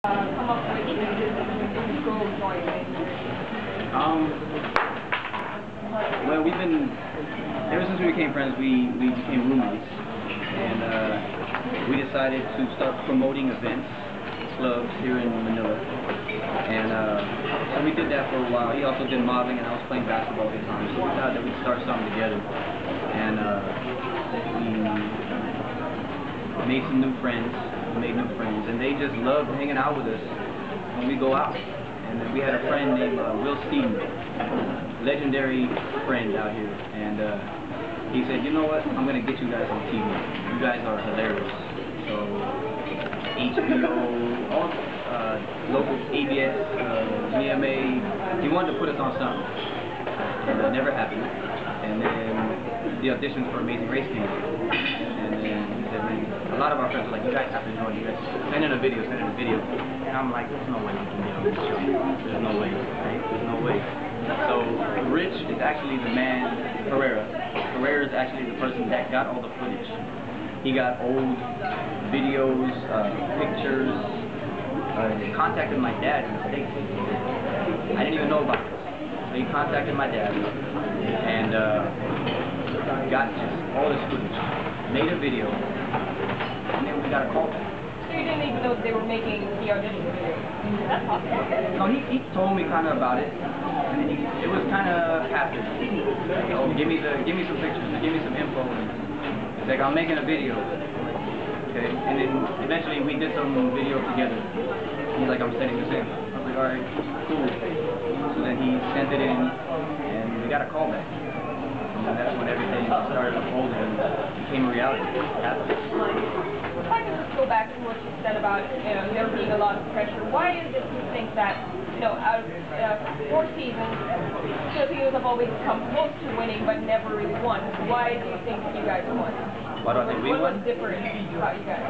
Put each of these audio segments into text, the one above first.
Come up with this go join? Well, we've been, ever since we became friends, we became roommates, and we decided to start promoting events, clubs here in Manila, and so we did that for a while. He also did modeling, and I was playing basketball at the time, so we thought that we'd start something together, and we made some new friends. And they just loved hanging out with us when we go out. And then we had a friend named Will Steven, legendary friend out here, and he said, you know what, I'm going to get you guys on TV. You guys are hilarious. So HBO, all local ABS, GMA, he wanted to put us on something, and that never happened. And then the auditions for Amazing Race came out. And then he said, man, a lot of our friends were like, you guys have to join, you guys send in a video. And I'm like, there's no way we can get on this show. There's no way, right? There's no way. So Rich is actually the man, Herrera is actually the person that got all the footage. He got old videos, pictures, contacted my dad in the States. I didn't even know about this. So he contacted my dad and got just all this footage, made a video, and then we got a call back. So you didn't even know they were making the audition video? That's awesome. No, he told me kind of about it, and then it was kind of passive. Oh, give me some pictures, give me some info. And it's like, I'm making a video. Okay, and then eventually we did some video together. He's like, I'm sending this in. I was like, all right, cool. So then he sent it in, and we got a call back. And that's when everything started unfolding and became a reality. It happened. If I could just go back to what you said about there being a lot of pressure, why is it you think that out of 4 seasons, Filipinos have always come close to winning but never really won? Why do you think you guys won? Why do I think we won? What was different about you guys?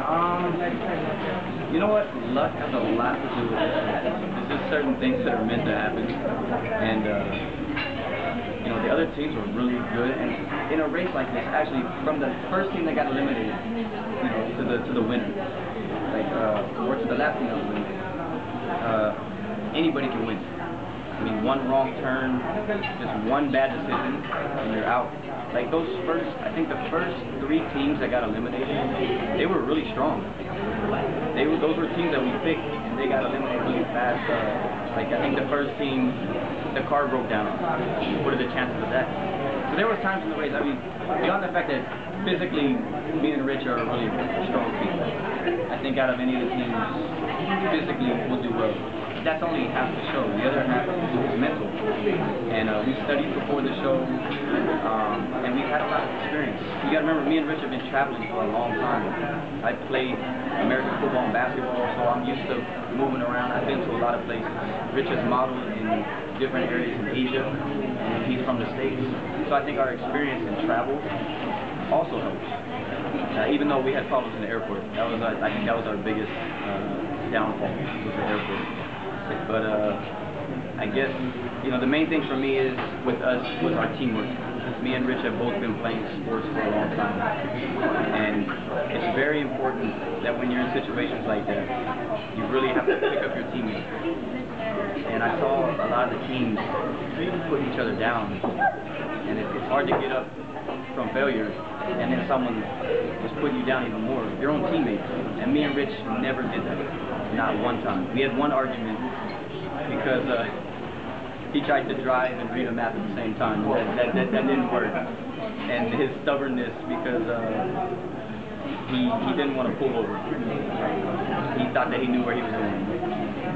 You know what? Luck has a lot to do with it. There's just certain things that are meant to happen, and the other teams were really good, and in a race like this, actually, from the first team that got eliminated, to the winner, or to the last team that was eliminated, anybody can win. I mean, one wrong turn, just one bad decision, and you're out. Like those first, I think the first 3 teams that got eliminated, they were really strong. Those were teams that we picked, and they got eliminated really fast. I think the first team, the car broke down. What are the chances of that? So there was times in the race, I mean, beyond the fact that physically, me and Rich are really strong people. I think out of any of the teams, physically, we'll do well. But that's only half the show. The other half is mental. And we studied before the show, and we've had a lot of experience. You gotta remember, me and Rich have been traveling for a long time. I played American football and basketball, so I'm used to moving around. I've been to a lot of places. Rich has modeled in different areas in Asia, and he's from the States. So I think our experience in travel also helps. Even though we had problems in the airport, I think that was our biggest downfall, was the airport. But I guess the main thing for me is with us was our teamwork. Me and Rich have both been playing sports for a long time, and it's very important that when you're in situations like that, you really have to pick up your teammates. And I saw a lot of the teams put each other down, and it's hard to get up from failure, and then someone just put you down even more, your own teammates. And me and Rich never did that, not one time. We had one argument because he tried to drive and read a map at the same time. That didn't work. And his stubbornness, because he didn't want to pull over. He thought that he knew where he was going.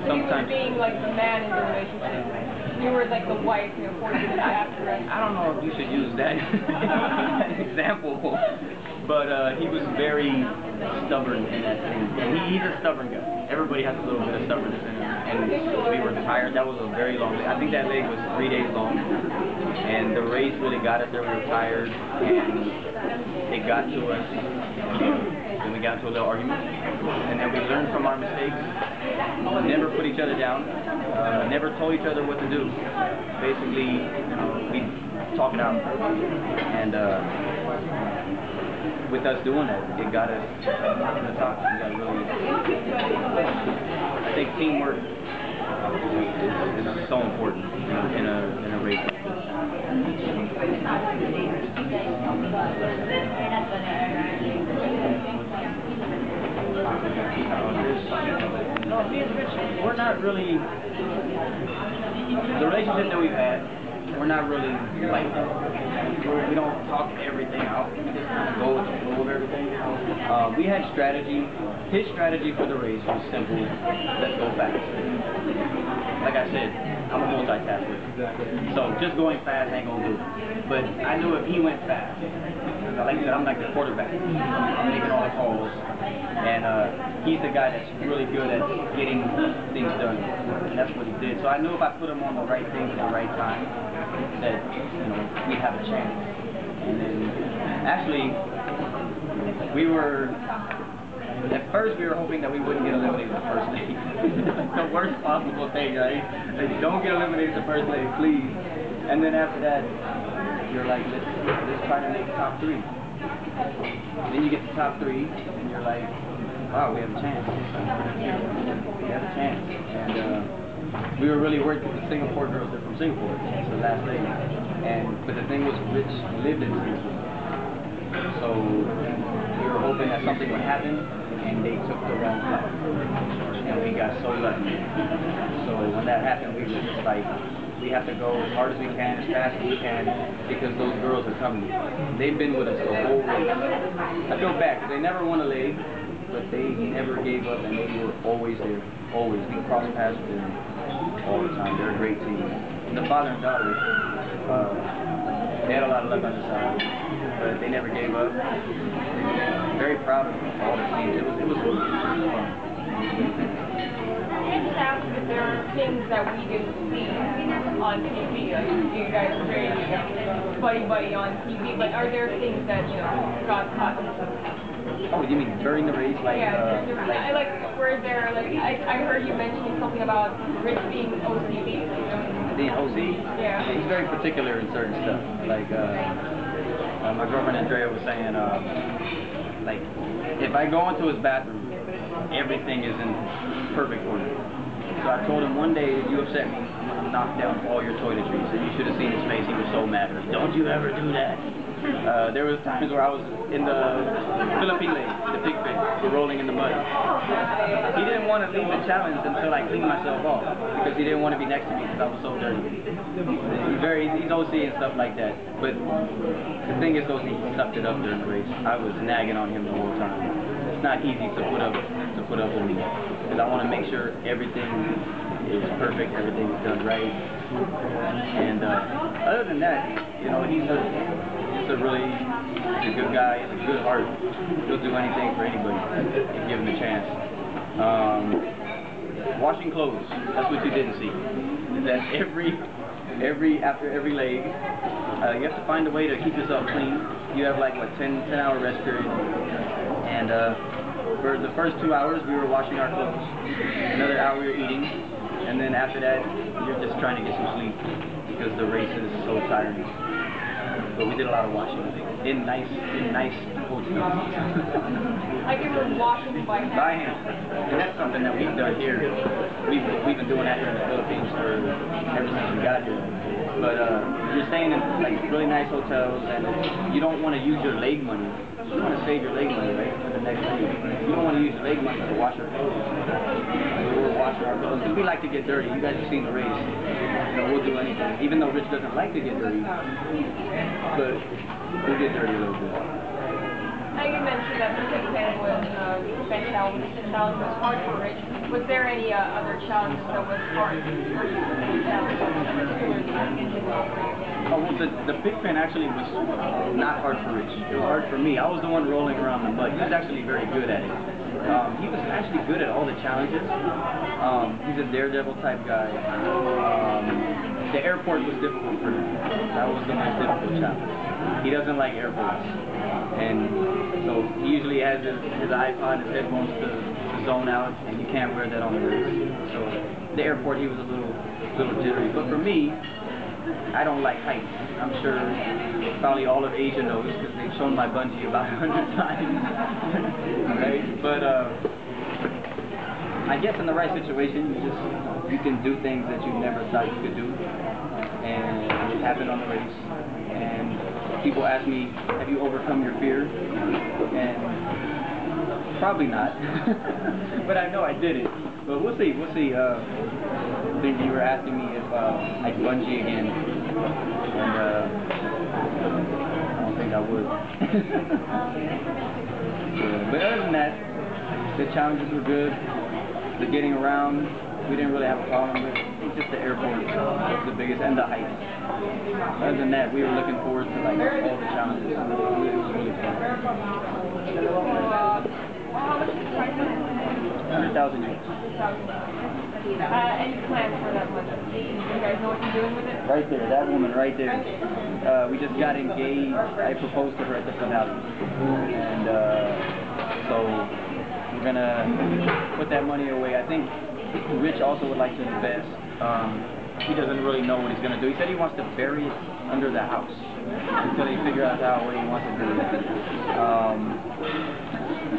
Sometimes you were being like the man in the relationship. You were like the wife, forcing the after. I don't know if you should use that example, but he was very stubborn, and he's a stubborn guy. Everybody has a little bit of stubbornness in him, and we were tired. That was a very long day. I think that leg was 3 days long, and the race really got us there. We were tired, and it got to us, and we got into a little argument, and then we learned from our mistakes. Never put each other down, never told each other what to do. Basically, we talk it out, and with us doing that, it got us to the top. We got really, I think teamwork is so important in a race like this. We're not really, the relationship that we've had, we're not really like that. We don't talk everything out. We just kind of go with the flow of everything. We had strategy. His strategy for the race was simple. Let's go fast. Like I said, I'm a multitasker. So just going fast ain't gonna do it. But I knew if he went fast, because like I said, I'm like the quarterback. I'm making all the calls. And he's the guy that's really good at getting things done. And that's what he did. So I knew if I put him on the right things at the right time, that, you know, we'd have a chance. And then, actually, at first we were hoping that we wouldn't get eliminated the first leg. The worst possible thing, right? Like, don't get eliminated the first leg, please. And then after that, you're like, let's try to make top 3. Then you get to top 3, and you're like, wow, we have a chance. We have a chance. And we were really worried with the Singapore girls. They're from Singapore. It's the last leg. But the thing was, Rich lived in Singapore. So we were hoping that something would happen, and they took the wrong flight. And we got so lucky. So when that happened, we were just like, we have to go as hard as we can, as fast as we can, because those girls are coming. They've been with us the whole race. I feel bad, because they never won a leg, but they never gave up, and they were always there. Always. We crossed paths with them all the time. They're a great team. And the father and daughter, they had a lot of luck on the side, but they never gave up. Very proud of all the teams. It was fun. Can I just ask if there are things that we didn't see on TV? Like, you guys are very buddy on TV, but are there things that, you know, got caught? Oh, you mean during the race? Like, yeah, were there, like, I heard you mentioning something about Rich being OCD. Being OC? Yeah. He's very particular in certain stuff. Like, my girlfriend Andrea was saying, like, if I go into his bathroom, everything is in perfect order. So I told him, one day, if you upset me, I'm going to knock down all your toiletries. And you should have seen his face. He was so mad. Don't you ever do that. There was times where I was in the Philippine lake, the pig pit, rolling in the mud. He didn't want to leave the challenge until I cleaned myself off, because he didn't want to be next to me because I was so dirty. He's OC and stuff like that. But the thing is, he sucked it up during the race. I was nagging on him the whole time. It's not easy to put up with me, because I want to make sure everything is perfect, everything is done right. And other than that, you know, he's a good guy. He has a good heart. He'll do anything for anybody if you give him a chance. Washing clothes. That's what you didn't see. Is that after every leg, you have to find a way to keep yourself clean. You have like, what, 10-hour rest period. And for the first 2 hours, we were washing our clothes. Another hour we were eating. And then after that, you're just trying to get some sleep, because the race is so tiring. But we did a lot of washing in nice hotels. Like you were washing by hand? By hand. And that's something that we've done here. We've been doing that here in the Philippines ever since we got here. But you're staying in like really nice hotels, and you don't want to use your leg money. You want to save your leg money, right, for the next day. You don't want to use your leg money to wash your clothes. We're washing our clothes, because we like to get dirty. You guys have seen the race. You know, we'll do anything. Even though Rich doesn't like to get dirty, but we'll get dirty a little bit. Now you mentioned that the big fan was challenge was hard for Rich. Was there any other challenges that was hard for you? Oh, well, the big pen actually was not hard for Rich. It was hard for me. I was the one rolling around the mud. He was actually very good at it. He was actually good at all the challenges. He's a daredevil type guy. The airport was difficult for him. That was the most difficult challenge. He doesn't like airports. And so he usually has his iPod, his headphones to zone out, and you can't wear that on the race. So the airport, he was a little jittery. But for me, I don't like heights. I'm sure probably all of Asia knows because they've shown my bungee about 100 times. Right? But I guess in the right situation, you can do things that you never thought you could do, and it happened on the race. And people ask me, "Have you overcome your fear?" And probably not, but I know I did it. But we'll see. We'll see. I think you were asking me if I'd bungee again, and I don't think I would. Yeah, but other than that, the challenges were good. The getting around, we didn't really have a problem with. I think just the airport was the biggest, and the height. Other than that, we were looking forward to like all the challenges. It was really fun. How much is the price on it? 100,000 euros. Any plans for that money? Do you guys know what you're doing with it? Right there, that woman right there. We just got engaged. I proposed to her at the finale. And so we're going to put that money away. I think Rich also would like to invest. He doesn't really know what he's going to do. He said he wants to bury it under the house until he figures out what he wants to do.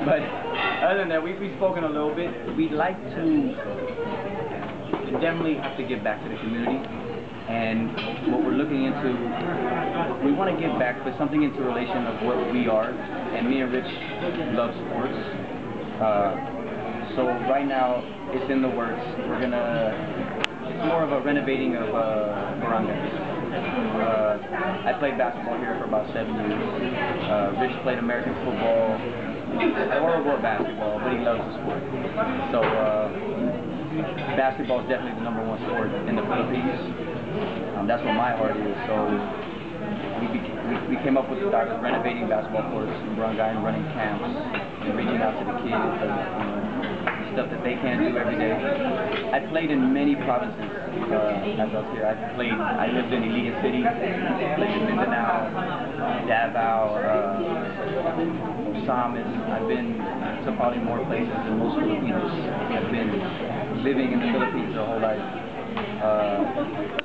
But other than that, we've spoken a little bit. We'd like to definitely have to give back to the community. And what we're looking into, we want to give back, but something into relation of what we are. And me and Rich love sports. So right now, it's in the works. We're going to, it's more of a renovating of barangays. I played basketball here for about 7 years. Rich played American football. Horrible at basketball, but he loves the sport. So basketball is definitely the #1 sport in the Philippines. That's what my heart is. So we came up with the thought of renovating basketball courts in barangay and running camps and reaching out to the kids and stuff that they can't do every day. I played in many provinces as I was here. I lived in Iligan City, played in Mindanao, Davao, Samis. I've been to probably more places than most Filipinos have been living in the Philippines their whole life.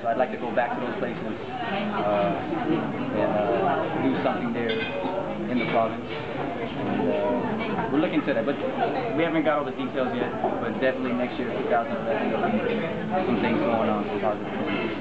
So I'd like to go back to those places and do something there in the province. And we're looking to that, but we haven't got all the details yet. But definitely next year, 2011, there'll be some things going on, some positive things.